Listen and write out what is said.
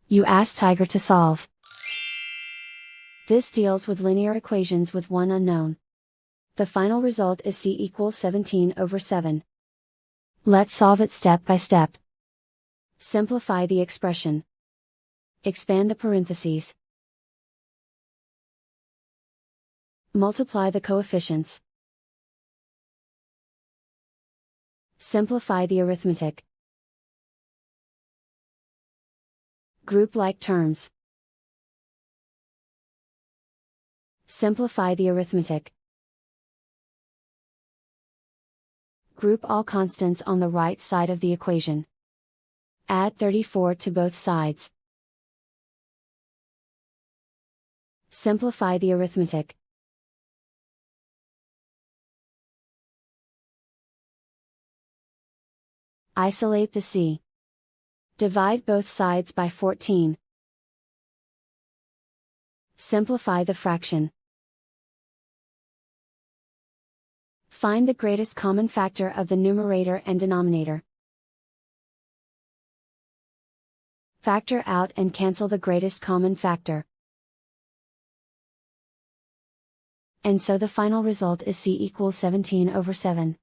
You ask Tiger to solve. This deals with linear equations with one unknown. The final result is c equals 17/7. Let's solve it step by step. Simplify the expression. Expand the parentheses. Multiply the coefficients. Simplify the arithmetic. Group like terms. Simplify the arithmetic. Group all constants on the right side of the equation. Add 34 to both sides. Simplify the arithmetic. Isolate the c. Divide both sides by 14. Simplify the fraction. Find the greatest common factor of the numerator and denominator. Factor out and cancel the greatest common factor. And so the final result is c equals 17/7.